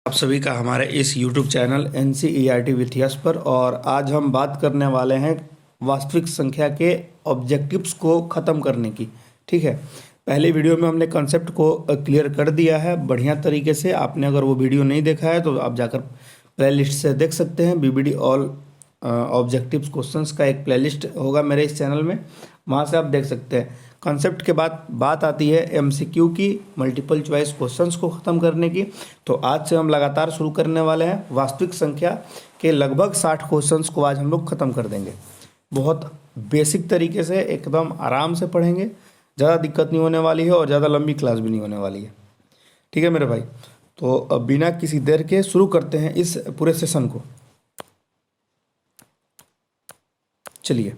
आप सभी का हमारे इस YouTube चैनल NCERT विथ यश पर। और आज हम बात करने वाले हैं वास्तविक संख्या के ऑब्जेक्टिव्स को ख़त्म करने की। ठीक है, पहले वीडियो में हमने कॉन्सेप्ट को क्लियर कर दिया है बढ़िया तरीके से। आपने अगर वो वीडियो नहीं देखा है तो आप जाकर प्लेलिस्ट से देख सकते हैं। BBD ऑल ऑब्जेक्टिव्स क्वेश्चंस का एक प्लेलिस्ट होगा मेरे इस चैनल में, वहाँ से आप देख सकते हैं। कॉन्सेप्ट के बाद बात आती है MCQ की, मल्टीपल चॉइस क्वेश्चंस को ख़त्म करने की। तो आज से हम लगातार शुरू करने वाले हैं। वास्तविक संख्या के लगभग 60 क्वेश्चंस को आज हम लोग ख़त्म कर देंगे। बहुत बेसिक तरीके से एकदम आराम से पढ़ेंगे, ज़्यादा दिक्कत नहीं होने वाली है और ज़्यादा लंबी क्लास भी नहीं होने वाली है। ठीक है मेरे भाई, तो अब बिना किसी देर के शुरू करते हैं इस पूरे सेशन को। चलिए,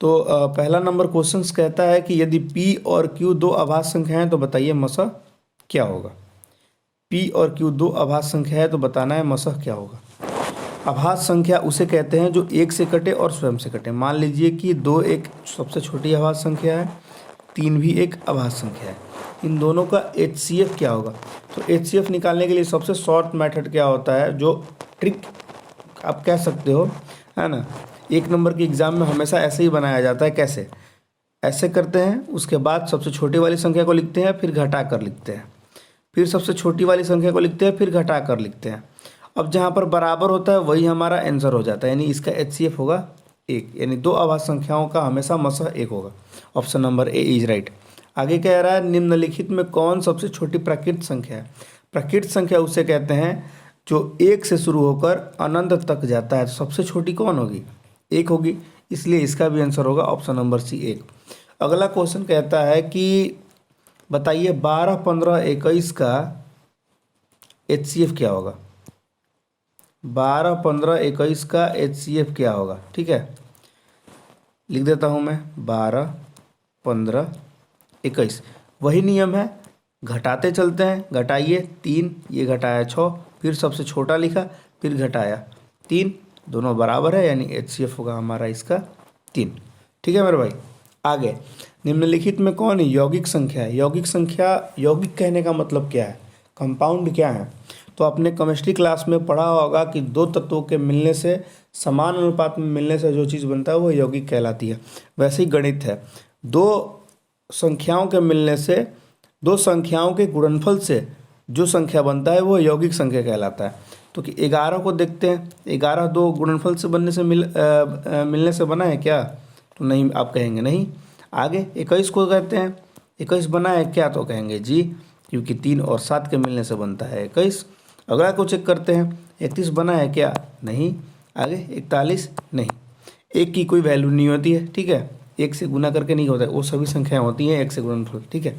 तो पहला नंबर क्वेश्चंस कहता है कि यदि P और Q दो अभाज्य संख्या हैं तो बताइए मसह क्या होगा। P और Q दो अभाज्य संख्या है तो बताना है मसह क्या होगा। अभाज्य संख्या उसे कहते हैं जो एक से कटे और स्वयं से कटे। मान लीजिए कि 2 एक सबसे छोटी अभाज्य संख्या है, 3 भी एक अभाज्य संख्या है। इन दोनों का HCF क्या होगा। तो HCF निकालने के लिए सबसे शॉर्ट मेथड क्या होता है, जो ट्रिक आप कह सकते हो, है ना। 1 नंबर के एग्ज़ाम में हमेशा ऐसे ही बनाया जाता है। कैसे? ऐसे करते हैं, उसके बाद सबसे छोटी वाली संख्या को लिखते हैं, फिर घटा कर लिखते हैं, फिर सबसे छोटी वाली संख्या को लिखते हैं, फिर घटा कर लिखते हैं। अब जहाँ पर बराबर होता है वही हमारा आंसर हो जाता है, यानी इसका HCF होगा 1, यानी दो अभाज्य संख्याओं का हमेशा मसह 1 होगा। Option number A is right. आगे कह रहा है निम्नलिखित में कौन सबसे छोटी प्राकृत संख्या है। प्राकृत संख्या उसे कहते हैं जो 1 से शुरू होकर अनंत तक जाता है। तो सबसे छोटी कौन होगी? 1 होगी, इसलिए इसका भी आंसर होगा ऑप्शन नंबर C 1। अगला क्वेश्चन कहता है कि बताइए 12, 15, 21 का HCF क्या होगा। 12, 15, 21 का HCF क्या होगा। ठीक है, लिख देता हूँ मैं 12, 15, 21। वही नियम है, घटाते चलते हैं। घटाइए 3, ये घटाया 6, फिर सबसे छोटा लिखा, फिर घटाया 3, दोनों बराबर है, यानी HCF होगा हमारा इसका 3। ठीक है मेरे भाई। आगे, निम्नलिखित में कौन यौगिक संख्या है। यौगिक संख्या, यौगिक कहने का मतलब क्या है, कंपाउंड क्या है। तो आपने केमिस्ट्री क्लास में पढ़ा होगा कि 2 तत्वों के मिलने से, समान अनुपात में मिलने से जो चीज़ बनता है वो यौगिक कहलाती है। वैसे ही गणित है, 2 संख्याओं के मिलने से, 2 संख्याओं के गुणनफल से जो संख्या बनता है वो यौगिक संख्या कहलाता है। तो कि 11 को देखते हैं, 11 2 गुणनफल से बनने से मिलने से बना है क्या, तो नहीं, आप कहेंगे नहीं। आगे 21 को कहते हैं, 21 बना है क्या, तो कहेंगे जी, क्योंकि 3 और 7 के मिलने से बनता है 21। अगला को चेक करते हैं, 31 बना है क्या, नहीं। आगे 41, नहीं। 1 की कोई वैल्यू नहीं होती है। ठीक है, 1 से गुना करके नहीं होता है, वो सभी संख्याएं होती हैं 1 से गुणनफल। ठीक है,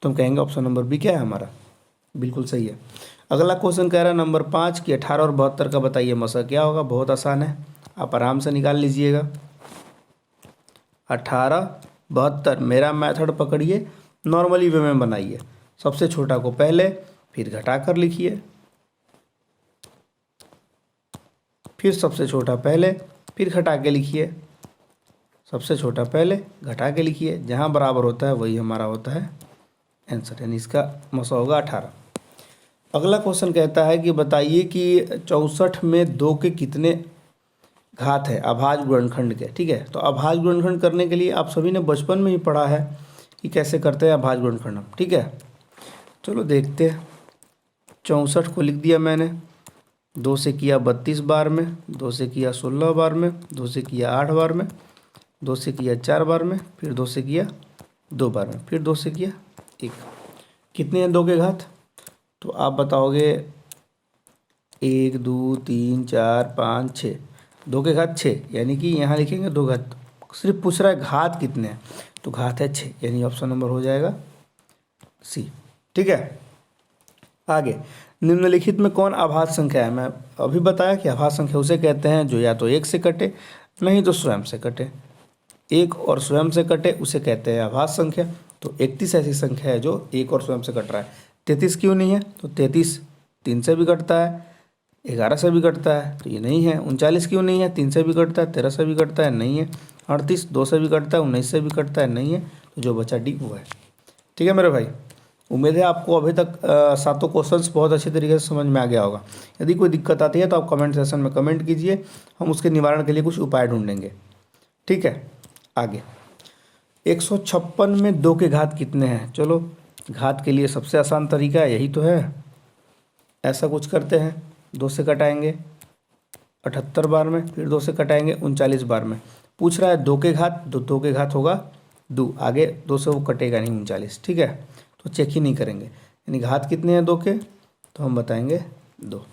तो हम कहेंगे ऑप्शन नंबर B क्या है हमारा, बिल्कुल सही है। अगला क्वेश्चन कह रहा है नंबर 5 की 18 और 72 का बताइए मसह क्या होगा। बहुत आसान है, आप आराम से निकाल लीजिएगा। 18, 72, मेरा मेथड पकड़िए, नॉर्मली वे में बनाइए। सबसे छोटा को पहले, फिर घटा कर लिखिए, फिर सबसे छोटा पहले, फिर घटा के लिखिए, सबसे छोटा पहले, घटा के लिखिए। जहाँ बराबर होता है वही हमारा होता है आंसर, यानी इसका मसह होगा 18। अगला क्वेश्चन कहता है कि बताइए कि 64 में 2 के कितने घात है अभाज्य गुणनखंड के। ठीक है, तो अभाज्य गुणनखंड करने के लिए आप सभी ने बचपन में ही पढ़ा है कि कैसे करते हैं अभाज्य गुणनखंड। ठीक है, चलो देखते हैं। 64 को लिख दिया मैंने, 2 से किया 32 बार में, 2 से किया 16 बार में, 2 से किया 8 बार में, 2 से किया 4 बार में, फिर 2 से किया 2 बार में, फिर 2 से किया 1। कितने हैं 2 के घात, तो आप बताओगे 1 2 3 4 5 6। 2 के घात 6, यानी कि यहाँ लिखेंगे 2 घात, सिर्फ पूछ रहा है घात कितने हैं, तो घात है 6, यानी ऑप्शन नंबर हो जाएगा C। ठीक है, आगे, निम्नलिखित में कौन अभाज्य संख्या है। मैं अभी बताया कि अभाज्य संख्या उसे कहते हैं जो या तो 1 से कटे, नहीं तो स्वयं से कटे। 1 और स्वयं से कटे उसे कहते हैं अभाज्य संख्या। तो 31 ऐसी संख्या है जो 1 और स्वयं से कट रहा है। 33 क्यों नहीं है, तो 33 3 से भी कटता है, 11 से भी कटता है, तो ये नहीं है। 39 क्यों नहीं है, 3 से भी कटता है, 13 से भी कटता है, नहीं है। 38 2 से भी कटता है, 19 से भी कटता है, नहीं है। तो जो बचा D वो है। ठीक है मेरे भाई। उम्मीद है आपको अभी तक सातों क्वेश्चंस बहुत अच्छे तरीके से समझ में आ गया होगा। यदि कोई दिक्कत आती है तो आप कमेंट सेक्शन में कमेंट कीजिए, हम उसके निवारण के लिए कुछ उपाय ढूंढेंगे। ठीक है, आगे 156 में 2 के घात कितने हैं? चलो घात के लिए सबसे आसान तरीका यही तो है। ऐसा कुछ करते हैं, 2 से कटाएंगे 78 बार में, फिर 2 से कटाएंगे 39 बार में। पूछ रहा है 2 के घात, 2 के घात होगा 2, आगे 2 से वो कटेगा नहीं 39। ठीक है, तो चेक ही नहीं करेंगे, यानी घात कितने हैं 2 के, तो हम बताएंगे 2।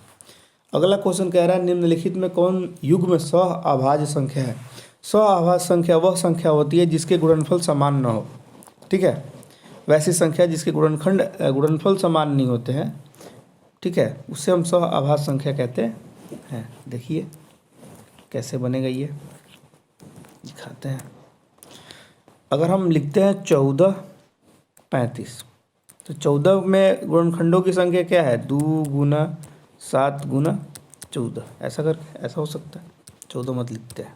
अगला क्वेश्चन कह रहा है निम्नलिखित में कौन युग्म सह-अभाज्य संख्या है? सह-अभाज्य संख्या वह संख्या होती है जिसके गुणनफल समान न हो। ठीक है, वैसी संख्या जिसके गुणनफल समान नहीं होते हैं, ठीक है, उससे हम सह-अभाज्य संख्या कहते हैं। देखिए कैसे बनेगा, ये दिखाते हैं। अगर हम लिखते हैं 14 35, तो 14 में गुणनखंडों की संख्या क्या है? 2 गुना 7 गुना 14, ऐसा करके ऐसा हो सकता है। 14 मत लिखते हैं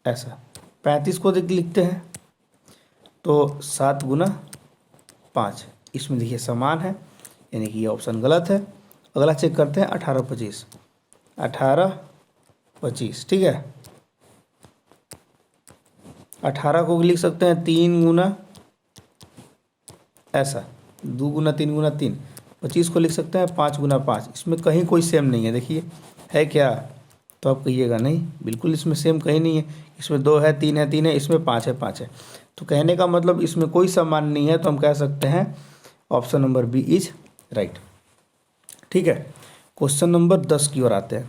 ऐसा, 35 को लिखते हैं तो 7 गुना 5, इसमें देखिए समान है, यानी कि ये ऑप्शन गलत है। अगला चेक करते हैं 18 25, 18 25, ठीक है। 18 को लिख सकते हैं 3 गुना ऐसा, 2 गुना 3 गुना 3। 25 को लिख सकते हैं 5 गुना 5। इसमें कहीं कोई सेम नहीं है, देखिए है क्या? तो आप कहिएगा नहीं, बिल्कुल इसमें सेम कहीं नहीं है। इसमें 2 है, 3 है 3 है, इसमें 5 है 5 है। तो कहने का मतलब इसमें कोई समान नहीं है, तो हम कह सकते हैं option number B is right. ठीक है, क्वेश्चन नंबर 10 की ओर आते हैं।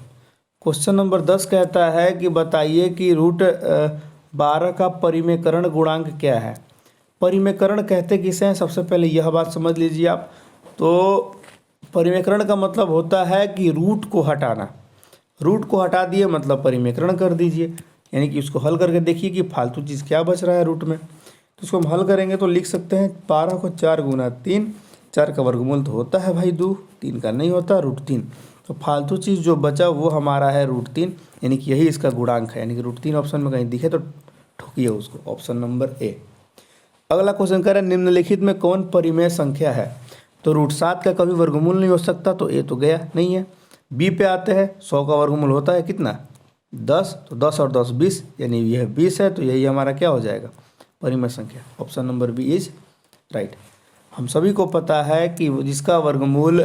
क्वेश्चन नंबर 10 कहता है कि बताइए कि रूट 12 का परिमेयकरण गुणांक क्या है? परिमेयकरण कहते किसे हैं? सबसे पहले यह बात समझ लीजिए आप। तो परिमेयकरण का मतलब होता है कि रूट को हटाना। रूट को हटा दिए मतलब परिमेयकरण कर दीजिए, यानी कि उसको हल करके देखिए कि फालतू चीज़ क्या बच रहा है रूट में। तो उसको हम हल करेंगे तो लिख सकते हैं 12 को 4 गुना 3, 4 का वर्गमूल तो होता है भाई 2, 3 का नहीं होता, √3। तो फालतू चीज़ जो बचा वो हमारा है √3, यानी कि यही इसका गुणांक है। यानी कि √3 ऑप्शन में कहीं दिखे तो ठोकिए उसको, ऑप्शन नंबर ए। अगला क्वेश्चन कह रहा है निम्नलिखित में कौन परिमेय संख्या है? तो √7 का कभी वर्गमूल नहीं हो सकता, तो ए तो गया नहीं है। बी पे आते हैं, 100 का वर्गमूल होता है कितना? 10, तो 10 और 10 20, यानी यह 20 है, तो यही हमारा क्या हो जाएगा? परिमेय संख्या। Option number B is right. हम सभी को पता है कि जिसका वर्गमूल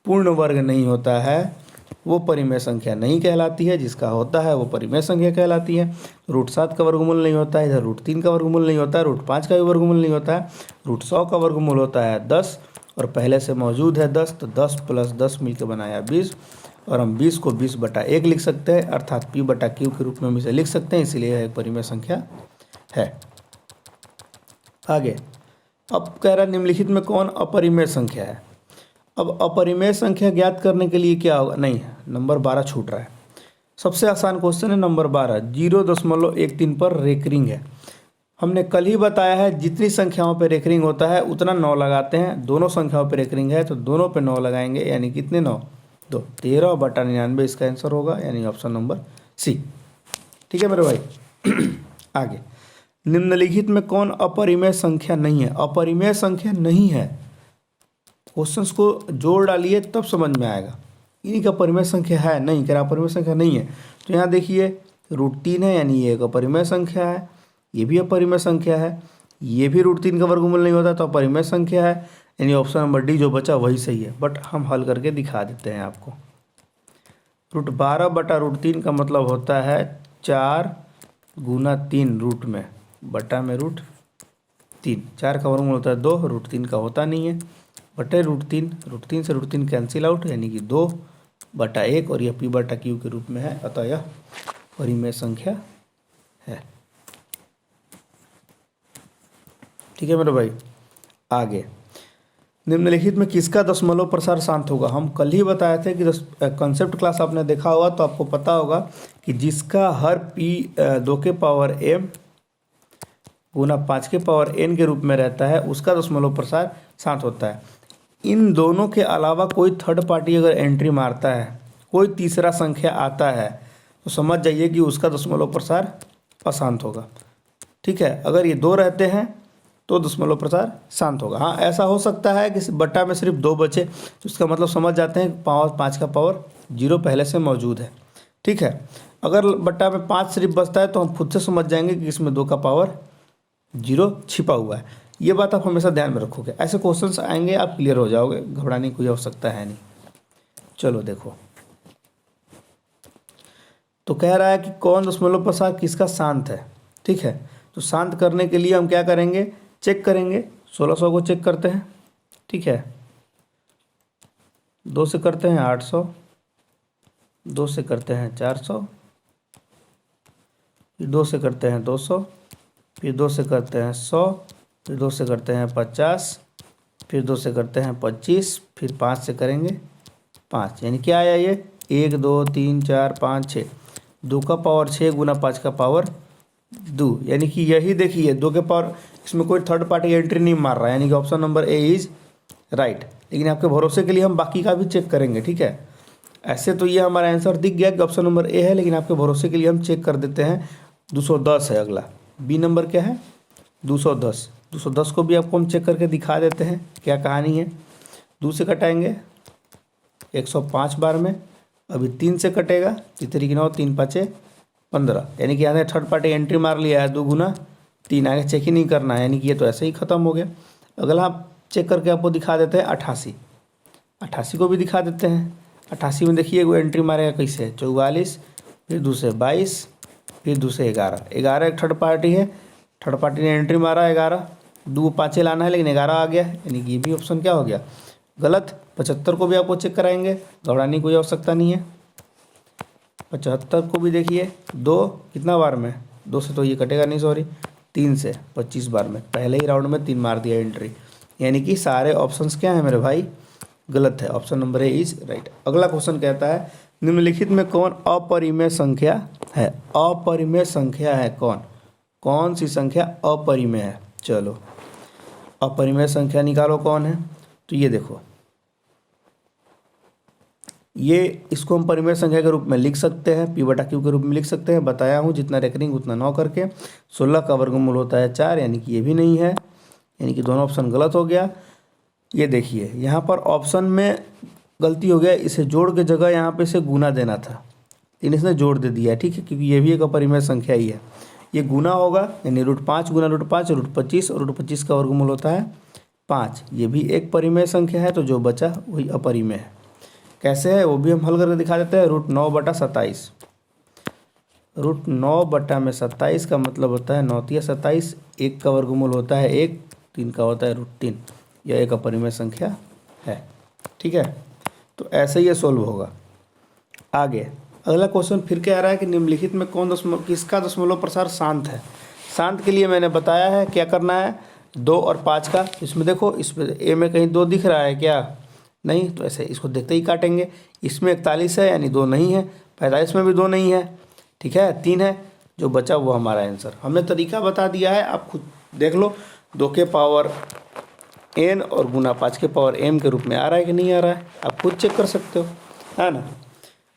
पूर्ण वर्ग नहीं होता है वो परिमेय संख्या नहीं कहलाती है, जिसका होता है वो परिमेय संख्या कहलाती है। √7 का वर्गमूल नहीं होता है, इधर √3 का वर्गमूल नहीं होता है, √5 का भी वर्गमूल नहीं होता है, √100 का वर्गमूल होता है 10, और पहले से मौजूद है 10, तो 10 + 10 मिलकर बनाया 20, और हम 20 को 20/1 लिख सकते हैं, अर्थात P/Q के रूप में हम इसे लिख सकते हैं, इसलिए यह एक परिमेय संख्या है। आगे अब कह रहा है निम्नलिखित में कौन अपरिमेय संख्या है? अब अपरिमेय संख्या ज्ञात करने के लिए क्या होगा? नहीं, नंबर 12 छूट रहा है। सबसे आसान क्वेश्चन है नंबर 12, 0.13 पर रेकरिंग है। हमने कल ही बताया है जितनी संख्याओं पर रेकरिंग होता है उतना 9 लगाते हैं। दोनों संख्याओं पर रेकरिंग है तो दोनों पे 9 लगाएंगे, यानी कितने 9? 2, 13/99 इसका आंसर होगा, यानी ऑप्शन नंबर सी। ठीक है मेरे भाई। आगे निम्नलिखित में कौन अपरिमेय संख्या नहीं है? अपरिमेय संख्या नहीं है, क्वेश्चंस को जोड़ डालिए तब समझ में आएगा। इन्हीं का परिमेय संख्या है नहीं, कह रहा अपरिमेय संख्या नहीं है। तो यहाँ देखिए √3 है, यानी ये एक अपरिमेय संख्या है, ये भी अपरिमेय संख्या है, ये भी √3 का वर्गमूल नहीं होता तो अपरिमेय संख्या है, यानी ऑप्शन नंबर डी जो बचा वही सही है। बट हम हल करके दिखा देते हैं आपको। √12/√3 का मतलब होता है 4 गुना 3 रूट में बटा में √3। 4 का वर्गमूल होता है 2, √3 का होता नहीं है, बटे √3, √3 से √3 कैंसिल आउट, यानी कि 2/1, और यह P/Q के रूप में है, अतः यह परिमेय संख्या है। ठीक है मेरे भाई। आगे निम्नलिखित में किसका दशमलव प्रसार शांत होगा? हम कल ही बताए थे कि कंसेप्ट क्लास आपने देखा होगा तो आपको पता होगा कि जिसका हर p 2 के पावर m गुना 5 के पावर n के रूप में रहता है उसका दशमलव प्रसार शांत होता है। इन दोनों के अलावा कोई थर्ड पार्टी अगर एंट्री मारता है, कोई तीसरा संख्या आता है, तो समझ जाइए कि उसका दशमलव प्रसार अशांत होगा। ठीक है, अगर ये 2 रहते हैं तो दशमलव प्रसार शांत होगा। हाँ, ऐसा हो सकता है कि बट्टा में सिर्फ 2 बचे, तो इसका मतलब समझ जाते हैं पावर 5 का पावर 0 पहले से मौजूद है। ठीक है, अगर बट्टा में 5 सिर्फ बचता है तो हम खुद से समझ जाएंगे कि इसमें 2 का पावर 0 छिपा हुआ है। ये बात आप हमेशा ध्यान में रखोगे, ऐसे क्वेश्चंस आएंगे आप क्लियर हो जाओगे, घबराने की कोई आवश्यकता है नहीं। चलो देखो, तो कह रहा है कि कौन दशमलव प्रसार किसका शांत है। ठीक है, तो शांत करने के लिए हम क्या करेंगे, चेक करेंगे। 1600 को चेक करते हैं। ठीक है, 2 से करते हैं 800, 2 से करते हैं 400, फिर 2 से करते हैं 200, फिर 2 से करते हैं 100, फिर 2 से करते हैं 50, फिर 2 से करते हैं 25, फिर 5 से करेंगे 5। यानी क्या आया ये 1 2 3 4 5 6, 2 का पावर 6 गुना 5 का पावर 2। यानी कि यही देखिए 2 के पावर, इसमें कोई थर्ड पार्टी एंट्री नहीं मार रहा है, यानी कि option number A is right. लेकिन आपके भरोसे के लिए हम बाकी का भी चेक करेंगे। ठीक है, ऐसे तो ये हमारा आंसर दिख गया कि ऑप्शन नंबर ए है, लेकिन आपके भरोसे के लिए हम चेक कर देते हैं। 210 है अगला, बी नंबर क्या है 210। 210 को भी आपको हम चेक करके दिखा देते हैं क्या कहानी है। 2 से कटाएंगे 105 बार में, अभी 3 से कटेगा, 3 9 3 5 15, यानी कि यहाँ थर्ड पार्टी एंट्री मार लिया है 2 गुना 3, आगे चेक ही नहीं करना है, यानी कि ये तो ऐसे ही ख़त्म हो गया। अगला आप चेक करके आपको दिखा देते हैं 88। 88 को भी दिखा देते हैं। 88 में देखिए वो एंट्री मारेगा कैसे, 44, फिर दूसरे 22, फिर दूसरे 11। 11 एक थर्ड पार्टी है, थर्ड पार्टी ने एंट्री मारा 11, 2 5 लाना है लेकिन 11 आ गया, यानी कि ये भी ऑप्शन क्या हो गया गलत। 75 को भी आपको चेक कराएंगे, घबराने की कोई आवश्यकता नहीं है। 75 को भी देखिए 2 कितना बार में, 2 से तो ये कटेगा नहीं, सॉरी 3 से 25 बार में, पहले ही राउंड में 3 मार दिया एंट्री। यानी कि सारे ऑप्शंस क्या हैं मेरे भाई गलत है, option number A is right. अगला क्वेश्चन कहता है निम्नलिखित में कौन अपरिमेय संख्या है। अपरिमेय संख्या है कौन, कौन सी संख्या अपरिमेय है। चलो अपरिमेय संख्या निकालो कौन है। तो ये देखो, ये इसको हम परिमेय संख्या के रूप में लिख सकते हैं, पी बटा क्यू के रूप में लिख सकते हैं। बताया हूँ जितना रेकरिंग उतना 9 करके। 16 का वर्गमूल होता है 4, यानी कि ये भी नहीं है, यानी कि दोनों ऑप्शन गलत हो गया। ये देखिए यहाँ पर ऑप्शन में गलती हो गया, इसे जोड़ के जगह यहाँ पे इसे गुना देना था, लेकिन इसने जोड़ दे दिया है। ठीक है, क्योंकि ये भी एक अपरिमेय संख्या ही है। ये गुना होगा, यानी √5 गुना √5 √25, और √25 का वर्गमूल होता है 5। ये भी एक परिमेय संख्या है, तो जो बचा वही अपरिमेय है। कैसे है वो भी हम हल करके दिखा देते हैं। √9 बटा 27, √9 बटा में 27 का मतलब होता है 9 तिया 27, 1 का वर्गमूल होता है 1, 3 का होता है √3। यह एक अपरिमेय संख्या है। ठीक है, तो ऐसे ही ये सोल्व होगा। आगे अगला क्वेश्चन फिर क्या आ रहा है कि निम्नलिखित में कौन किसका दशमलव प्रसार शांत है। शांत के लिए मैंने बताया है क्या करना है, 2 और 5 का। इसमें देखो, इसमें ए में कहीं 2 दिख रहा है क्या, नहीं, तो ऐसे इसको देखते ही काटेंगे। इसमें 41 है, यानी 2 नहीं है। 45 में भी 2 नहीं है। ठीक है, 3 है, जो बचा वो हमारा आंसर। हमने तरीका बता दिया है, आप खुद देख लो। 2 के पावर n और गुना 5 के पावर m के रूप में आ रहा है कि नहीं आ रहा है, आप खुद चेक कर सकते हो, है ना।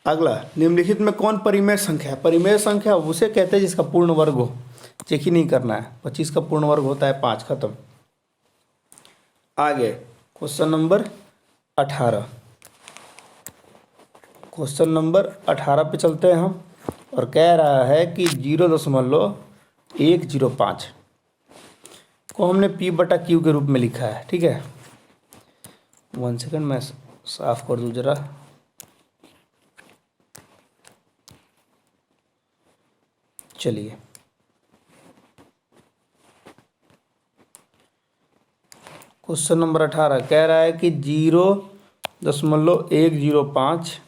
अगला, निम्नलिखित में कौन परिमेय संख्या है। परिमेय संख्या उसे कहते हैं जिसका पूर्ण वर्ग हो, चेक ही नहीं करना है। 25 का पूर्ण वर्ग होता है 5, खत्म। आगे क्वेश्चन नंबर 18, क्वेश्चन नंबर 18 पे चलते हैं हम, और कह रहा है कि 0.105 को हमने P बटा Q के रूप में लिखा है। ठीक है, 1 सेकंड मैं साफ कर दूं जरा। चलिए, क्वेश्चन नंबर 18 कह रहा है कि 0.105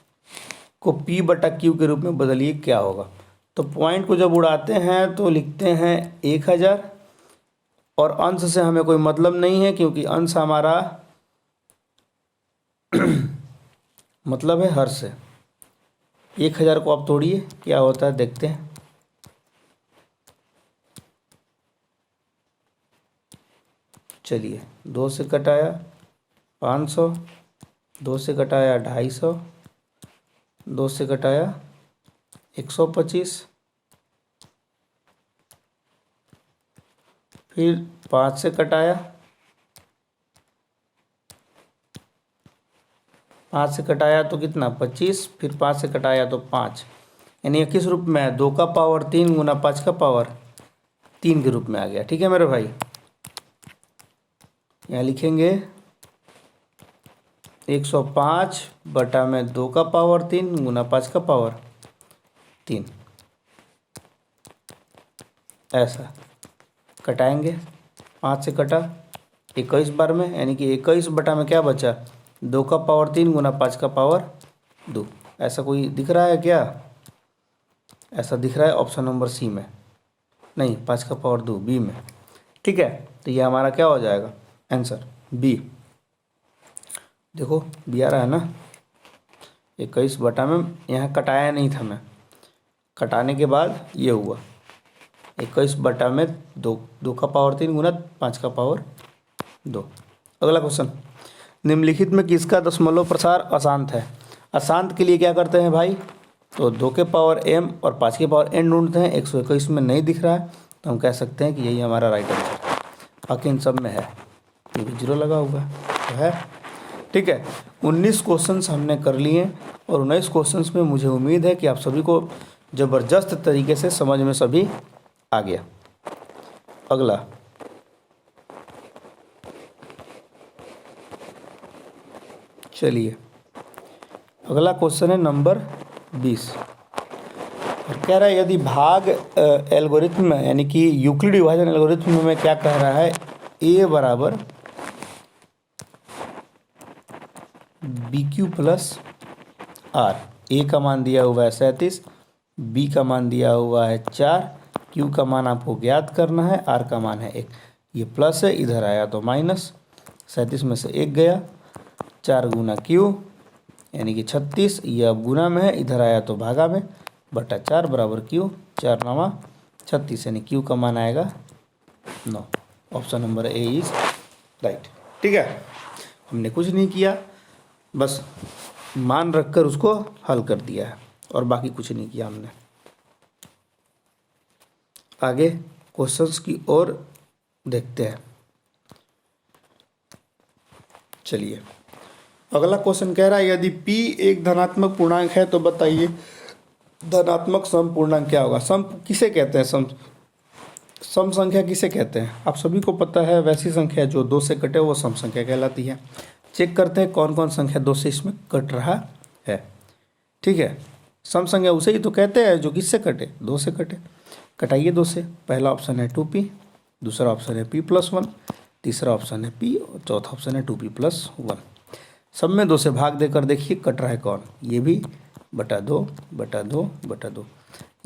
को P बटा Q के रूप में बदलिए क्या होगा। तो पॉइंट को जब उड़ाते हैं तो लिखते हैं 1000, और अंश से हमें कोई मतलब नहीं है क्योंकि अंश हमारा मतलब है हर से। 1000 को आप तोड़िए क्या होता है देखते हैं। चलिए, 2 से कटाया 500, 2 से कटाया 250, 2 से कटाया 125, फिर 5 से कटाया, 5 से कटाया तो कितना 25, फिर 5 से कटाया तो 5, यानी किस रूप में है, 2 का पावर 3 गुना 5 का पावर 3 के रूप में आ गया। ठीक है मेरे भाई, यहाँ लिखेंगे 105 बटा में 2 का पावर 3 गुना 5 का पावर 3, ऐसा कटाएंगे। 5 से कटा 21 बार में, यानी कि 21 बटा में क्या बचा, 2 का पावर 3 गुना 5 का पावर 2। ऐसा कोई दिख रहा है क्या, ऐसा दिख रहा है ऑप्शन नंबर सी में, नहीं 5 का पावर 2 बी में। ठीक है, तो ये हमारा क्या हो जाएगा आंसर बी। देखो बी आ रहा है ना, 21 बटा में, यहाँ कटाया नहीं था मैं, कटाने के बाद ये हुआ 21 बटा में 2 का पावर 3 गुना 5 का पावर 2। अगला क्वेश्चन, निम्नलिखित में किसका दशमलव प्रसार अशांत है। अशांत के लिए क्या करते हैं भाई, तो 2 के पावर m और 5 के पावर n ढूंढते हैं। 121 में नहीं दिख रहा है तो हम कह सकते हैं कि यही हमारा राइट आंसर है, बाकी इन सब में है, ये भी 0 लगा हुआ है। ठीक है, 19 क्वेश्चंस हमने कर लिए और 19 क्वेश्चंस में मुझे उम्मीद है कि आप सभी को ज़बरदस्त तरीके से समझ में सभी आ गया। अगला चलिए, अगला क्वेश्चन है नंबर 20 और कह रहा है यदि भाग एल्गोरिथम में, यानी कि यूक्लिड विभाजन एल्गोरिथम में क्या कह रहा है, a बराबर BQ प्लस R। a का मान दिया हुआ है 37, b का मान दिया हुआ है 4, q का मान आपको ज्ञात करना है, r का मान है 1। ये प्लस है, इधर आया तो माइनस, 37 में से 1 गया, 4 गुना q यानी कि 36, ये अब गुना में है, इधर आया तो भागा में, बटा 4 बराबर q, 4 9 36, यानी q का मान आएगा 9। Option number A is right. ठीक है, हमने कुछ नहीं किया, बस मान रखकर उसको हल कर दिया है और बाकी कुछ नहीं किया हमने। आगे क्वेश्चंस की ओर देखते हैं। चलिए, अगला क्वेश्चन कह रहा है यदि p एक धनात्मक पूर्णांक है तो बताइए धनात्मक सम पूर्णांक क्या होगा। सम किसे कहते हैं, सम संख्या किसे कहते हैं, आप सभी को पता है, वैसी संख्या जो 2 से कटे वो सम संख्या कहलाती है। चेक करते हैं कौन कौन संख्या 2 से इसमें कट रहा है। ठीक है, सम संख्या उसे ही तो कहते हैं जो किससे कटे, 2 से कटे। कटाइए 2 से, पहला ऑप्शन है 2p, दूसरा ऑप्शन है p प्लस 1, तीसरा ऑप्शन है p और चौथा ऑप्शन है 2p प्लस 1। सब में 2 से भाग देकर देखिए कट रहा है कौन, ये भी बटा 2 बटा 2 बटा 2,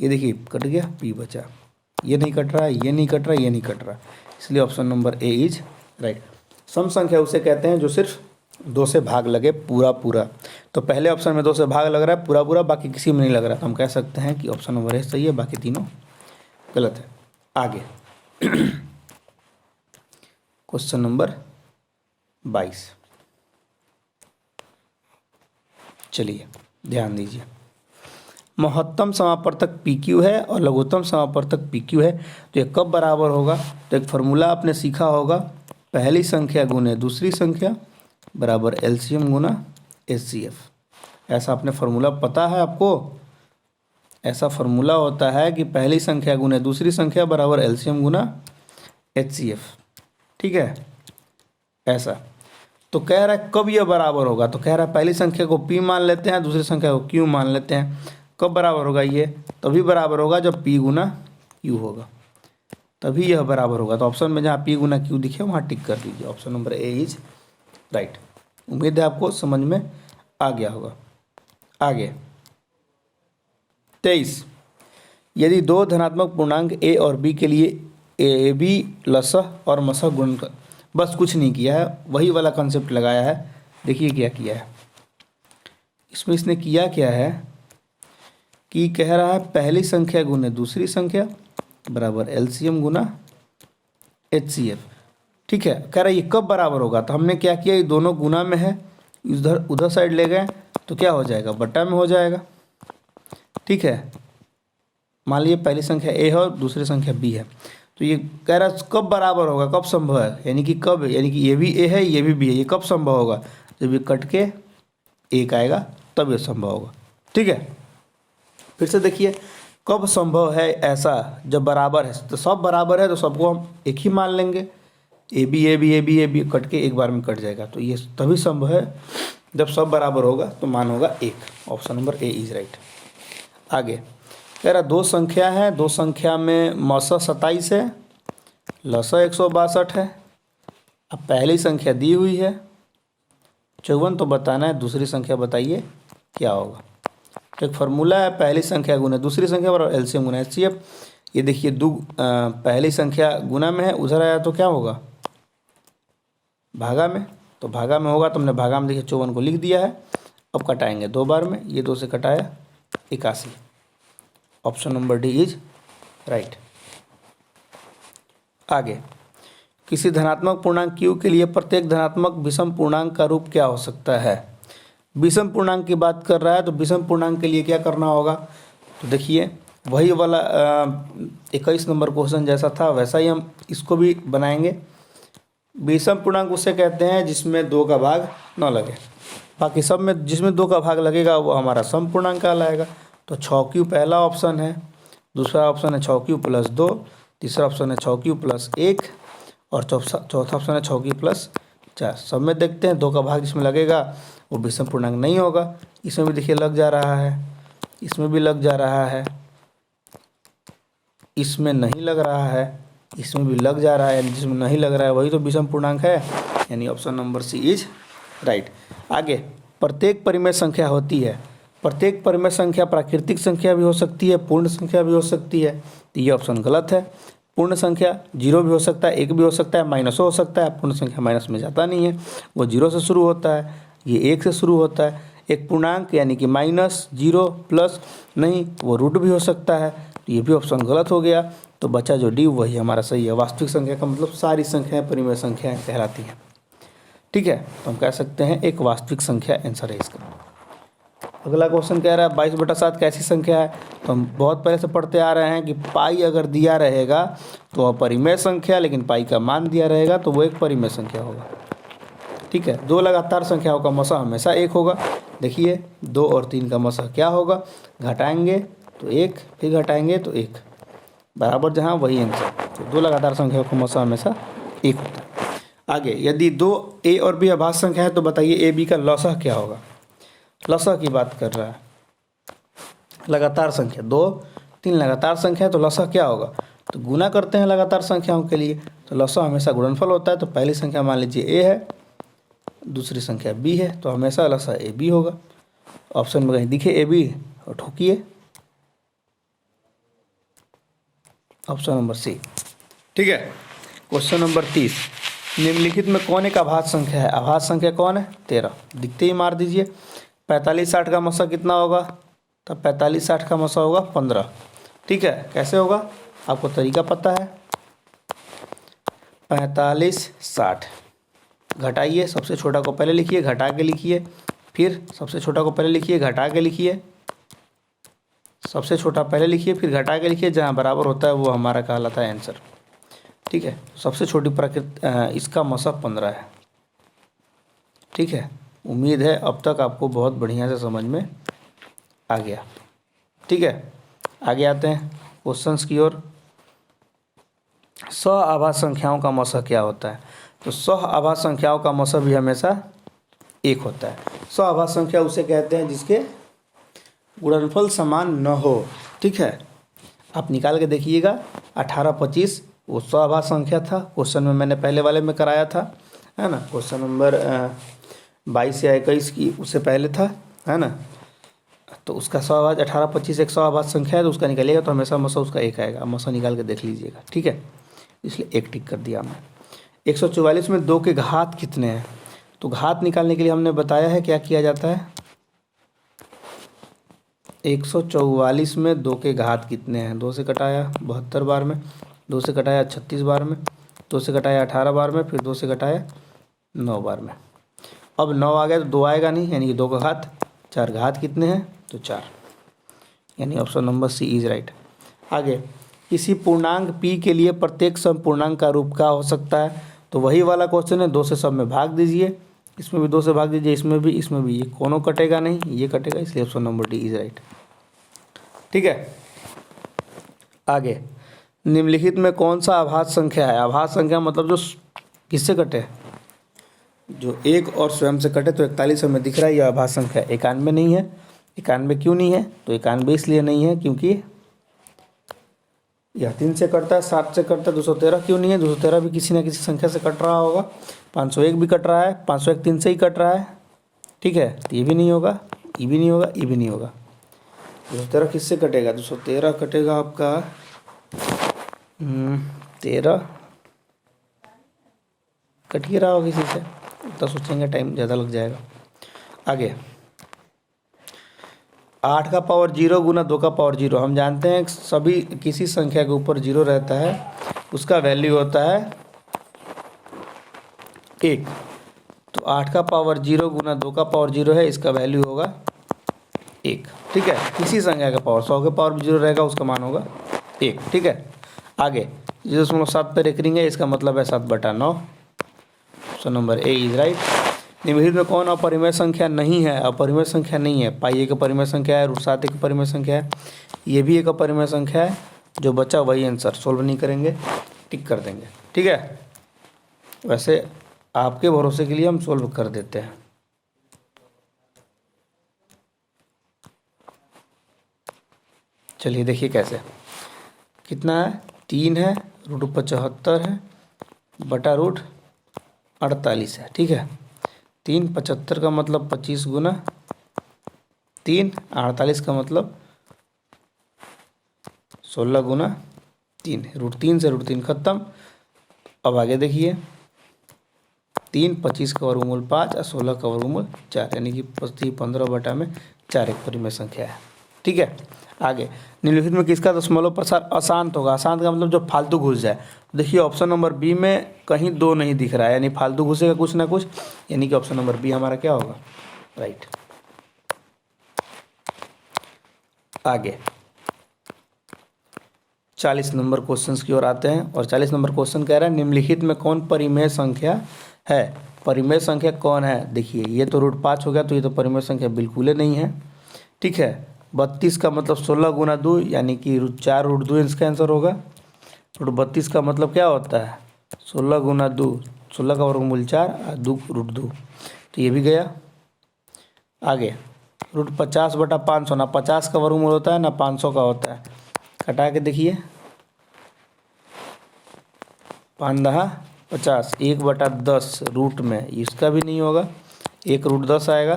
ये देखिए कट गया, p बचा, ये नहीं कट रहा है, ये नहीं कट रहा है, ये नहीं कट रहा, इसलिए option number A is right. सम संख्या उसे कहते हैं जो सिर्फ 2 से भाग लगे पूरा पूरा। तो पहले ऑप्शन में 2 से भाग लग रहा है पूरा पूरा, बाकी किसी में नहीं लग रहा, तो हम कह सकते हैं कि ऑप्शन नंबर ए सही है, बाकी तीनों गलत है। आगे क्वेश्चन नंबर 22, चलिए ध्यान दीजिए। महत्तम समापवर्तक PQ है और लघुत्तम समापवर्तक PQ है, तो ये कब बराबर होगा, तो एक फार्मूला आपने सीखा होगा, पहली संख्या गुने दूसरी संख्या बराबर LCM गुना HCF। ऐसा आपने फार्मूला पता है आपको, ऐसा फार्मूला होता है कि पहली संख्या गुने दूसरी संख्या बराबर LCM गुना HCF। ठीक है, ऐसा तो कह रहा है कब यह बराबर होगा, तो कह रहा है पहली संख्या को p मान लेते हैं, दूसरी संख्या को q मान लेते हैं। कब बराबर होगा, ये तभी बराबर होगा जब p गुना q होगा, तभी यह बराबर होगा। तो ऑप्शन में जहाँ p गुना q दिखे वहाँ टिक कर दीजिए, option number A is right. उम्मीद है आपको समझ में आ गया होगा। आगे 23, यदि 2 धनात्मक पूर्णांक a और b के लिए a b लसह और मसह गुणन कर, बस कुछ नहीं किया है, वही वाला कॉन्सेप्ट लगाया है। देखिए क्या किया है इसमें, इसने किया क्या है कि कह रहा है पहली संख्या गुने दूसरी संख्या बराबर LCM गुना HCF। ठीक है, कह रहा है ये कब बराबर होगा, तो हमने क्या किया, ये दोनों गुना में है, उधर साइड ले गए तो क्या हो जाएगा, बट्टा में हो जाएगा। ठीक है, मान लीजिए पहली संख्या a है और दूसरी संख्या b है, तो ये कह रहा है कब बराबर होगा, कब संभव है, यानी कि कब, यानी कि ये भी ए है ये भी बी है, ये कब संभव होगा, जब ये कट के एक आएगा तब ये संभव होगा। ठीक है, फिर से देखिए कब संभव है ऐसा, जब बराबर है, तो सब बराबर है तो सबको हम एक ही मान लेंगे, A B A B A B A B cut के एक बार में कट जाएगा, तो ये तभी संभव है जब सब बराबर होगा, तो मान होगा एक। Option number A is right. आगे कह रहा दो संख्या है, दो संख्या में मौसा 27 है, लसा 162 है। अब पहली संख्या दी हुई है 54, तो बताना है दूसरी संख्या, बताइए क्या होगा। तो एक फार्मूला है, पहली संख्या गुना दूसरी संख्या और एलसीएम गुना एचसीएफ। ये देखिए पहली संख्या गुना में है, उधर आया तो क्या होगा, भागा में, तो भागा में होगा, तो हमने भागा में देखिए 54 को लिख दिया है। अब कटाएंगे 2 बार में, ये 2 से कटाया 81। Option number D is right. आगे किसी धनात्मक पूर्णांक q के लिए प्रत्येक धनात्मक विषम पूर्णांक का रूप क्या हो सकता है। विषम पूर्णांक की बात कर रहा है, तो विषम पूर्णांक के लिए क्या करना होगा, तो देखिए वही वाला 21 नंबर क्वेश्चन जैसा था वैसा ही हम इसको भी बनाएंगे। विषम पूर्णांक उसे कहते हैं जिसमें 2 का भाग न लगे, बाकी सब में जिसमें 2 का भाग लगेगा वो हमारा सम पूर्णांक कहलाएगा। तो 6q पहला ऑप्शन है, दूसरा ऑप्शन है 6q + 2, तीसरा ऑप्शन है 6q + 1 और चौथा ऑप्शन है 6q + 4। सब में देखते हैं 2 का भाग जिसमें लगेगा वो विषम पूर्णांक नहीं होगा। इसमें भी देखिए लग जा रहा है, इसमें भी लग जा रहा है, इसमें नहीं लग रहा है, इसमें भी लग जा रहा है, जिसमें नहीं लग रहा है वही तो विषम पूर्णांक है, यानी option number C is right. आगे प्रत्येक परिमेय संख्या होती है, प्रत्येक परिमेय संख्या प्राकृतिक संख्या भी हो सकती है, पूर्ण संख्या भी हो सकती है, तो ये ऑप्शन गलत है। पूर्ण संख्या 0 भी हो सकता है, 1 भी हो सकता है, माइनस हो सकता है। पूर्ण संख्या माइनस में जाता नहीं है, वो 0 से शुरू होता है, ये 1 से शुरू होता है। एक पूर्णांक यानी कि -0 प्लस नहीं, वो रूट भी हो सकता है, तो ये भी ऑप्शन गलत हो गया। तो बचा जो डी वही हमारा सही है। वास्तविक संख्या का मतलब सारी संख्याएं परिमेय संख्याएं कहलाती हैं। ठीक है, तो हम कह सकते हैं एक वास्तविक संख्या आंसर है इसका। अगला क्वेश्चन कह रहा है 22/7 कैसी संख्या है। तो हम बहुत पहले से पढ़ते आ रहे हैं कि पाई अगर दिया रहेगा तो वह परिमेय संख्या, लेकिन पाई का मान दिया रहेगा तो वो एक परिमेय संख्या होगा। ठीक है, 2 लगातार संख्याओं का मसा हमेशा 1 होगा। देखिए 2 और 3 का मसा क्या होगा, घटाएंगे तो 1, फिर घटाएंगे तो 1, बराबर जहाँ वही आंसर। तो 2 लगातार संख्याओं का मसा हमेशा 1 होता है। आगे यदि 2 a और b अभाज्य संख्या है तो बताइए a b का लसाअ क्या होगा। लसाअ की बात कर रहा है, लगातार संख्या 2 3 लगातार संख्या है तो लसाअ क्या होगा, तो गुना करते हैं लगातार संख्याओं के लिए, तो लसाअ हमेशा गुणनफल होता है। तो पहली संख्या मान लीजिए a है, दूसरी संख्या b है, तो हमेशा लसाअ a b होगा। ऑप्शन में कहीं दिखे a b और ठोकिए, ऑप्शन नंबर सी। ठीक है, क्वेश्चन नंबर 30, निम्नलिखित में कौन एक अभाज्य संख्या है। अभाज्य संख्या कौन है, 13। दिखते ही मार दीजिए। 45/60 का मसा कितना होगा, तो 45/60 का मसा होगा 15। ठीक है, कैसे होगा आपको तरीका पता है। 45/60 घटाइए, सबसे छोटा को पहले लिखिए, घटा के लिखिए, फिर सबसे छोटा को पहले लिखिए, घटा के लिखिए, सबसे छोटा पहले लिखिए, फिर घटा के लिखिए, जहाँ बराबर होता है वो हमारा कहलाता है आंसर। ठीक है, सबसे छोटी इसका मसा 15 है। ठीक है, उम्मीद है अब तक आपको बहुत बढ़िया से समझ में आ गया। ठीक है, आगे आते हैं क्वेश्चंस की ओर। सआभाज्य संख्याओं का मसा क्या होता है, तो सआभाज्य संख्याओं का मसा भी हमेशा 1 होता है। सआभाज्य संख्या उसे कहते हैं जिसके गुणनफल समान न हो। ठीक है, आप निकाल के देखिएगा। 18/25 वो सआभाज्य संख्या था, क्वेश्चन में मैंने पहले वाले में कराया था, है ना। क्वेश्चन नंबर 22 या 21 की उससे पहले था, है ना। तो उसका सआभाज्य 18/25 एक सआभाज्य संख्या है, तो उसका निकालिएगा तो हमेशा मसा उसका 1 आएगा। मसा निकाल के देख लीजिएगा। ठीक है, इसलिए 1 टिक कर दिया मैं। 144 में 2 के घात कितने हैं, तो घात निकालने के लिए हमने बताया है क्या किया जाता है। 144 में 2 के घात कितने हैं, 2 से कटाया 72 बार में, 2 से कटाया 36 बार में, 2 से कटाया 18 बार में, फिर 2 से कटाया 9 बार में। अब 9 आ गया तो 2 आएगा नहीं, यानी कि 2 का घात 4। घात कितने हैं, तो 4, यानी option number C is right. आगे किसी पूर्णांक p के लिए प्रत्येक सम पूर्णांक का रूप क्या हो सकता है? तो वही वाला क्वेश्चन है, 2 से सब में भाग दीजिए, इसमें भी 2 से भाग दीजिए, इसमें भी, इसमें भी। ये कोनो कटेगा नहीं, ये कटेगा, इसलिए option number D is right. ठीक है, आगे, निम्नलिखित में कौन सा अभाज्य संख्या है? अभाज्य संख्या मतलब जो किससे कटे, जो एक और स्वयं से कटे। तो 41 हमें दिख रहा है, यह अभाज्य संख्या 91 नहीं है। 91 क्यों नहीं है? तो 91 इसलिए नहीं है क्योंकि यह 3 से कटता है, 7 से कटता है। 213 क्यों नहीं है? 213 भी किसी न किसी संख्या से कट रहा होगा। 501 भी कट रहा है, 501 3 से ही कट रहा है। ठीक है, तो ये भी नहीं होगा, ये भी नहीं होगा, ये भी नहीं होगा। 213 किससे कटेगा? 213 कटेगा आपका 13 कट ही रहा होगा किसी से, तो सोचेंगे टाइम ज़्यादा लग जाएगा। आगे, 8 का पावर 0 गुना 2 का पावर 0। हम जानते हैं सभी किसी संख्या के ऊपर 0 रहता है उसका वैल्यू होता है 1। तो 8 का पावर 0 गुना 2 का पावर 0 है, इसका वैल्यू होगा 1। ठीक है, किसी संख्या का पावर, 100 के पावर भी 0 रहेगा, उसका मान होगा 1। ठीक है, आगे, 0.7 पे रेकरिंग है, इसका मतलब है 7/9। Option number A is right. निम्नलिखित में कौन अपरिमेय संख्या नहीं है? अपरिमेय संख्या नहीं है। पाई एक अपरिमेय संख्या है, √7 एक अपरिमेय संख्या है, ये भी एक अपरिमेय संख्या है। जो बचा वही आंसर, सोल्व नहीं करेंगे, टिक कर देंगे। ठीक है, वैसे आपके भरोसे के लिए हम सोल्व कर देते हैं। चलिए देखिए कैसे, कितना है? 3 है, √75 है, बटा √48 है। ठीक है, 3 75 का मतलब 25 गुना 3, 48 का मतलब 16 गुना 3। √3 से √3 खत्म। अब आगे देखिए, 3 25 का वर्गमूल 5 और 16 का वर्गमूल 4, यानी कि 15/4 एक परिमेय संख्या है। ठीक है, आगे, निम्नलिखित में किसका दशमलव प्रसार अशांत होगा? अशांत का मतलब जो फालतू घुस जाए। देखिए ऑप्शन नंबर बी में कहीं 2 नहीं दिख रहा है, यानी फालतू घुसेगा कुछ ना कुछ, यानी कि ऑप्शन नंबर बी हमारा क्या होगा? राइट। आगे 40 नंबर क्वेश्चन की ओर आते हैं, और 40 नंबर क्वेश्चन कह रहा है निम्नलिखित में कौन परिमेय संख्या है? परिमेय संख्या कौन है? देखिए ये तो √5 हो गया, तो ये तो परिमेय संख्या बिल्कुल ही नहीं है। ठीक है, 32 का मतलब 16 गुना 2, यानी कि 4 √2 इसका आंसर होगा। 32 का मतलब क्या होता है? 16 गुना 2, 16 का वर्गमूल 4 और 2 √2, तो ये भी गया। आगे, √50/500, ना 50 का वर्गमूल होता है ना 500 का होता है। कटा के देखिए, 5×50, 1/10 रूट में, इसका भी नहीं होगा, 1 √10 आएगा,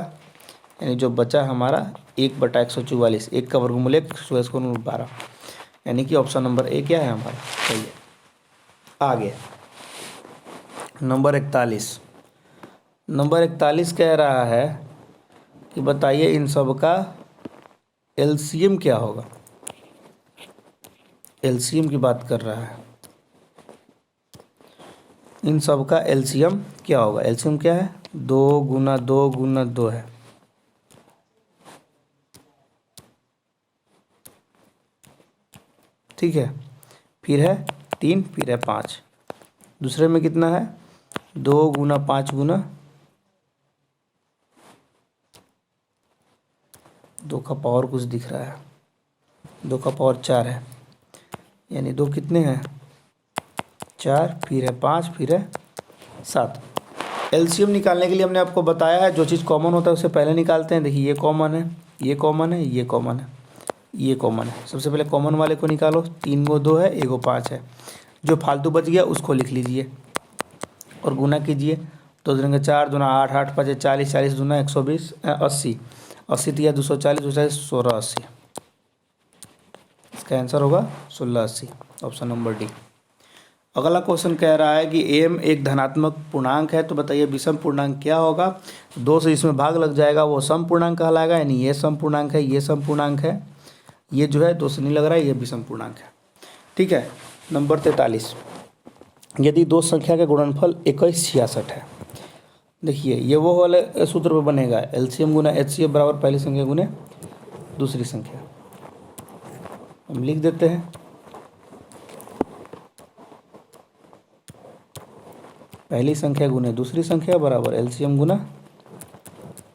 यानी जो बचा हमारा 1/144, 1 का वर्गमूल 1, 12, यानी कि ऑप्शन नंबर ए क्या है हमारा? सही है। आगे नंबर 41, नंबर 41 कह रहा है कि बताइए इन सब का एलसीएम क्या होगा? एलसीएम की बात कर रहा है, इन सब का एलसीएम क्या होगा? एलसीएम क्या है? 2 गुना 2 गुना 2 है। ठीक है, फिर है 3, फिर है 5, दूसरे में कितना है? 2 गुना 5 गुना 2 का पावर कुछ दिख रहा है, 2 का पावर 4 है, यानी 2 कितने हैं? 4, फिर है 5, फिर है 7। एलसीएम निकालने के लिए हमने आपको बताया है, जो चीज़ कॉमन होता है उससे पहले निकालते हैं। देखिए ये कॉमन है, ये कॉमन है, ये कॉमन है, ये कॉमन है। सबसे पहले कॉमन वाले को निकालो, 3 गो 2 है, 1 गो 5 है। जो फालतू बच गया उसको लिख लीजिए और गुना कीजिए। तो देंगे 4 दूना 8, 8 5 40, 40 दूना 120, 80, 80 दिया 240, 240 1680, इसका आंसर होगा 1680, ऑप्शन नंबर डी। अगला क्वेश्चन कह रहा है कि एम एक धनात्मक पूर्णांक है, तो बताइए विषम पूर्णांक क्या होगा? 2 से इसमें भाग लग जाएगा वो सम पूर्णांक कहलाएगा, यानी ये सम पूर्णांक है, ये सम पूर्णांक है, ये जो है 2 से नहीं लग रहा है, ये विषम पूर्णांक है। ठीक है, नंबर 43, यदि 2 संख्या का गुणनफल 2166 है, देखिए ये वो वाले सूत्र पर बनेगा, एलसीएम गुना एचसीएफ बराबर पहली संख्या गुने दूसरी संख्या। हम लिख देते हैं पहली संख्या गुने दूसरी संख्या बराबर एलसीएम गुना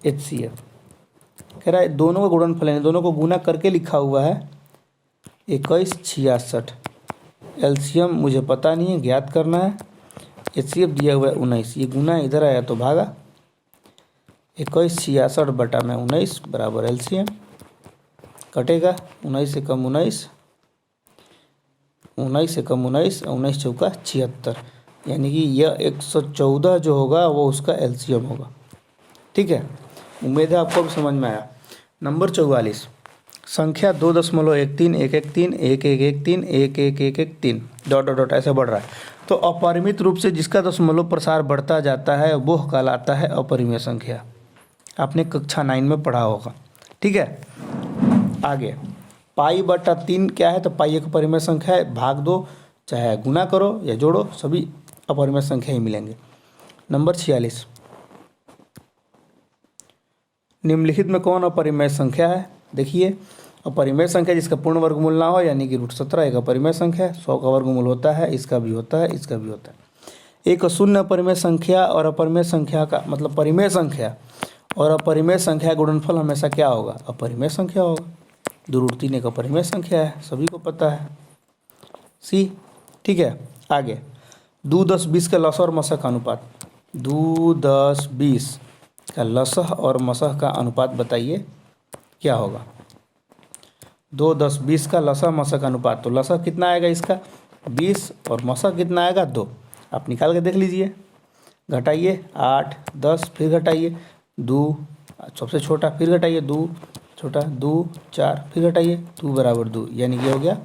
एचसीएफ। कह रहा है दोनों का गुणनफल है, दोनों को गुना करके लिखा हुआ है 2166। एलसीएम मुझे पता नहीं है, ज्ञात करना है। एचसीएफ दिया हुआ है 19, ये गुना इधर आया तो भागा। 2166 बटा में 19 बराबर एलसीएम कटेगा। 19 से कम 19, 19 से कम 19, 19 चौका 76, यानी कि यह 114 जो होगा वो उसका एलसीएम होगा। ठीक है, उम्मीद है आपको भी समझ में आया। नंबर 44, संख्या 2.1311311113 डॉट डॉट डॉट ऐसे बढ़ रहा है, तो अपरिमित रूप से जिसका दशमलव प्रसार बढ़ता जाता है वह कहलाता है अपरिमेय संख्या। आपने कक्षा 9 में पढ़ा होगा। ठीक है, आगे पाई बटा 3 क्या है, तो पाई एक अपरिमेय संख्या है। भाग दो, चाहे गुना करो या जोड़ो, सभी अपरिमेय संख्या ही मिलेंगे। नंबर 46, निम्नलिखित में कौन अपरिमेय संख्या है? देखिए, अपरिमेय संख्या जिसका पूर्ण वर्गमूल ना हो, यानी कि √17 एक अपरिमेय संख्या है। 100 का वर्गमूल होता है, इसका भी होता है, इसका भी होता है। एक शून्य अपरिमेय संख्या और अपरिमेय संख्या का मतलब परिमेय संख्या और अपरिमेय संख्या गुणनफल हमेशा क्या होगा? अपरिमेय संख्या होगा। 2√3 एक अपरिमेय संख्या है, सभी को पता है। सी, ठीक है। आगे 2, 10, 20 का लसह और मसह का अनुपात। 2, 10, 20 का लसह और मसह का अनुपात बताइए क्या होगा? 2, 10, 20 का लसह मसह का अनुपात, तो लसह कितना आएगा इसका? 20 और मसह कितना आएगा? 2। आप निकाल के देख लीजिए। घटाइए 8, 10, फिर घटाइए 2, सबसे छोटा, फिर घटाइए 2, छोटा 2, 4, फिर घटाइए 2 बराबर 2, यानी कि हो गया।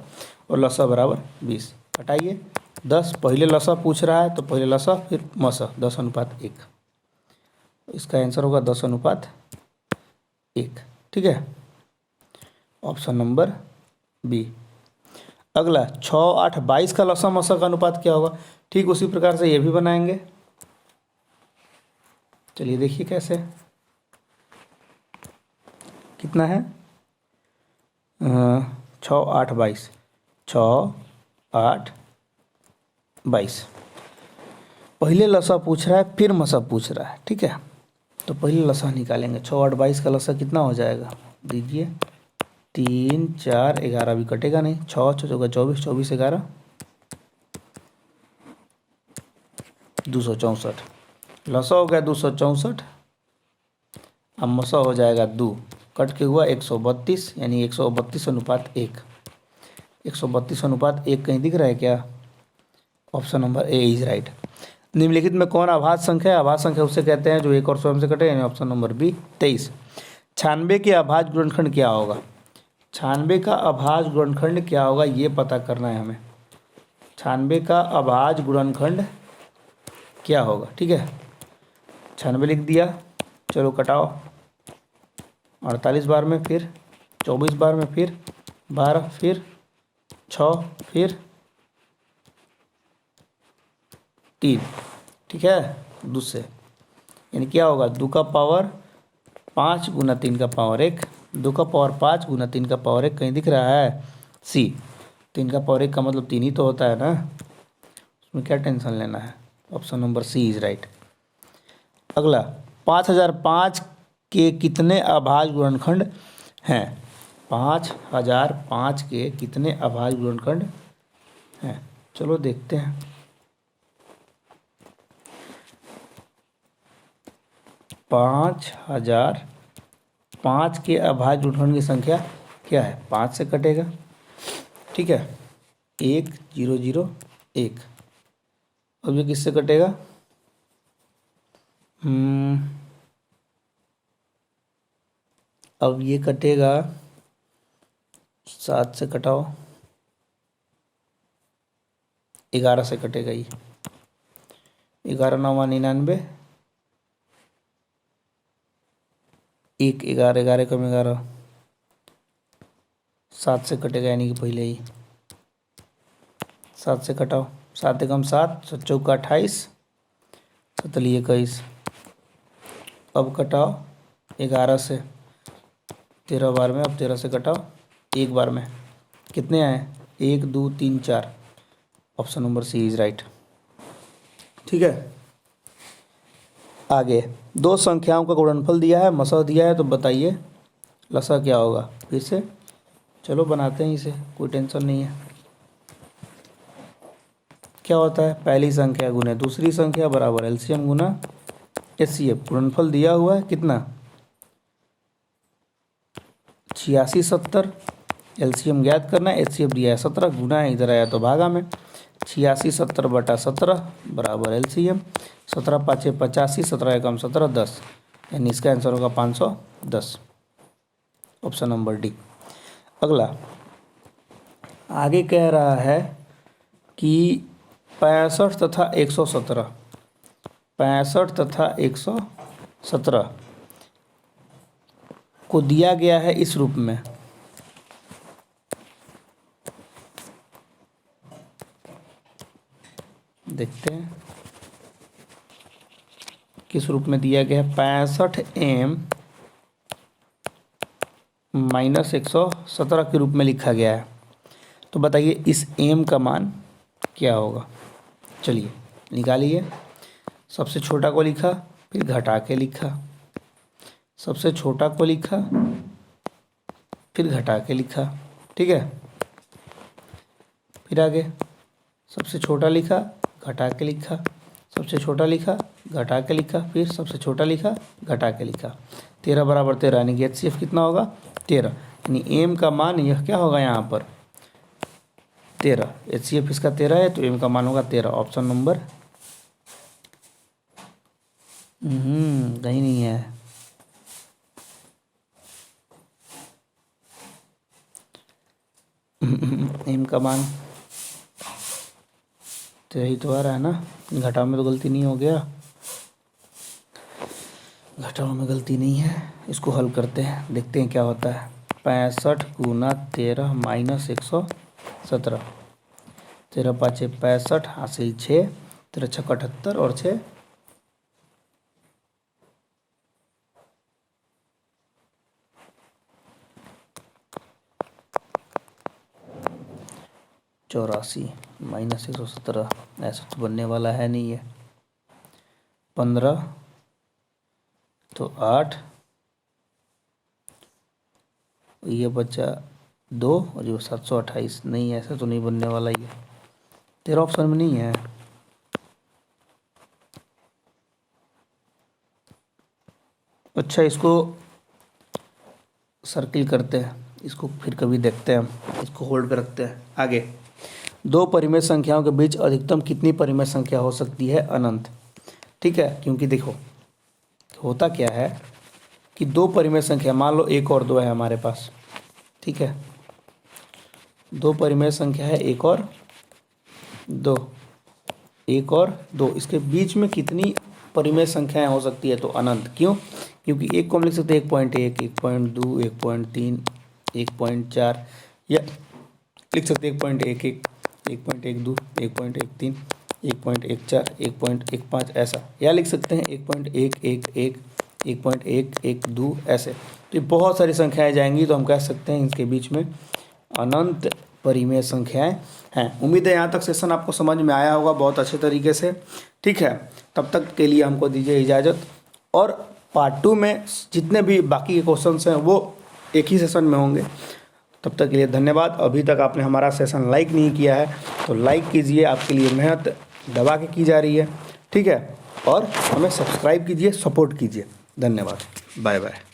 और लसह बराबर 20। घटाइए 10, पहले लसह पूछ रहा है तो पहले लसह फिर मसह, 10:1। इसका आंसर होगा 10:1। ठीक है, ऑप्शन नंबर बी। अगला 6, 8, 22 का लसह मसह का अनुपात क्या होगा? ठीक उसी प्रकार से ये भी बनाएंगे। चलिए देखिए कैसे। कितना है? 6, 8, 22, 6, 8, 22। पहले लसह पूछ रहा है फिर मसह पूछ रहा है। ठीक है, तो पहले लसह निकालेंगे। 6, 8, 22 का लसह कितना हो जाएगा? दीजिए 3, 4, 11 भी कटेगा नहीं। 6, 6 चौका 24, 24, 11, 264। लसह हो गया 264, अब मसह हो जाएगा 2, कट के हुआ 132, यानी 132:1। 132:1 कहीं दिख रहा है क्या? Option number A is right. निम्नलिखित में कौन अभाज्य संख्या है? अभाज्य संख्या उसे कहते हैं जो एक और स्वयं से कटे, यानी ऑप्शन नंबर बी 23। 96 के अभाज्य गुणनखंड क्या होगा? 96 का अभाज्य गुणनखंड क्या होगा ये पता करना है हमें। 96 का अभाज्य गुणनखंड क्या होगा? ठीक है, 96 लिख दिया। चलो कटाओ 48 बार में, फिर 24 बार में, फिर 12, फिर 6, फिर 3। ठीक है, 2 से, यानी क्या होगा? 2 का पावर 5 गुना 3 का पावर 1। 2 का पावर 5 गुना 3 का पावर 1 कहीं दिख रहा है? सी। 3 का पावर 1 का मतलब 3 ही तो होता है ना, उसमें क्या टेंशन लेना है? Option number C is right. अगला 5005 के कितने अभाज्य गुणनखंड हैं? 5005 के कितने अभाज्य गुणनखंड हैं? चलो देखते हैं। 5005 के अभाज्य गुणनखंड की संख्या क्या है? 5 से कटेगा। ठीक है, 1, 0, 0, 1। अब ये किससे कटेगा? अब ये कटेगा 7 से, कटाओ 11 से कटेगा। ये 11 9 99, 1 11 11 कम 11, 7 से कटेगा, यानी कि पहले ही 7 से कटाओ। 7 एकम 7, 7 चौका 28, 7 21। अब कटाओ 11 से 13 बार में, अब 13 से कटाओ 1 बार में। कितने आए? 1, 2, 3, 4। Option number C is right. ठीक है, आगे दो संख्याओं का गुणनफल दिया है, मसह दिया है, तो बताइए लसा क्या होगा। फिर से चलो बनाते हैं इसे, कोई टेंशन नहीं है। क्या होता है, पहली संख्या गुने दूसरी संख्या बराबर एलसीएम गुना एचसीएफ। गुणनफल दिया हुआ है कितना, 86 70। एलसीएम ज्ञात करना है, एचसीएफ दिया है 17, गुना है इधर आया तो भागा में। 86 70 बटा 17 बराबर एलसीएम। 17 पाँचे 85, 17 एकम 17, 10, यानी इसका आंसर होगा 510, ऑप्शन नंबर डी। अगला आगे कह रहा है कि 65 तथा 117, 65 तथा 117 को दिया गया है इस रूप में। देखते हैं किस रूप में दिया गया है। 65m माइनस 117 के रूप में लिखा गया है। तो बताइए इस m का मान क्या होगा। चलिए निकालिए। सबसे छोटा को लिखा, फिर घटा के लिखा, सबसे छोटा को लिखा, फिर घटा के लिखा, ठीक है। फिर आगे सबसे छोटा लिखा, घटा के लिखा, सबसे छोटा लिखा, घटा के लिखा, फिर सबसे छोटा लिखा, घटा के लिखा। 13 बराबर 13, यानी कि एचसीएफ कितना होगा 13, यानी एम का मान यह क्या होगा यहाँ पर 13। एचसीएफ इसका 13 है तो एम का मान होगा 13, ऑप्शन नंबर कहीं नहीं है। एम का मान तो यही तो आ रहा है ना, घटाव में तो गलती नहीं हो गया, घटाव में गलती नहीं है। इसको हल करते हैं, देखते हैं क्या होता है। 65 गुना 13 माइनस 117, 13 पाँचे 65, हासिल 6, 13 छक्का 78 और 6 84 माइनस 117, ऐसा तो बनने वाला है नहीं है। 15 तो 8, ये बचा 2 और ये 728, नहीं ऐसा तो नहीं बनने वाला ये, तेरा ऑप्शन में नहीं है। अच्छा इसको सर्किल करते हैं, इसको फिर कभी देखते हैं हम, इसको होल्ड पे रखते हैं। आगे दो परिमेय संख्याओं के बीच अधिकतम कितनी परिमेय संख्या हो सकती है, अनंत। ठीक है, क्योंकि देखो होता क्या है कि दो परिमेय संख्या, मान लो 1 और 2 है हमारे पास, ठीक है, दो परिमेय संख्या है 1 और 2, 1 और 2, इसके बीच में कितनी परिमेय संख्याएं हो सकती है, तो अनंत। क्यों, क्योंकि एक को हम लिख सकते हैं 1.1, 1.2, 1.3, 1.4, या लिख सकते हैं 1.11, 1.12, 1.13, 1.14, 1.15, ऐसा, या लिख सकते हैं 1.111, 1.112, ऐसे। तो ये बहुत सारी संख्याएं जाएंगी, तो हम कह सकते हैं इनके बीच में अनंत परिमेय संख्याएं हैं। उम्मीद है यहाँ तक सेशन आपको समझ में आया होगा बहुत अच्छे तरीके से। ठीक है, तब तक के लिए हमको दीजिए इजाज़त, और पार्ट 2 में जितने भी बाकी के क्वेश्चंस हैं वो एक ही सेशन में होंगे। तब तक के लिए धन्यवाद। अभी तक आपने हमारा सेशन लाइक नहीं किया है तो लाइक कीजिए, आपके लिए मेहनत दबा के की जा रही है, ठीक है, और हमें सब्सक्राइब कीजिए, सपोर्ट कीजिए। धन्यवाद, बाय बाय।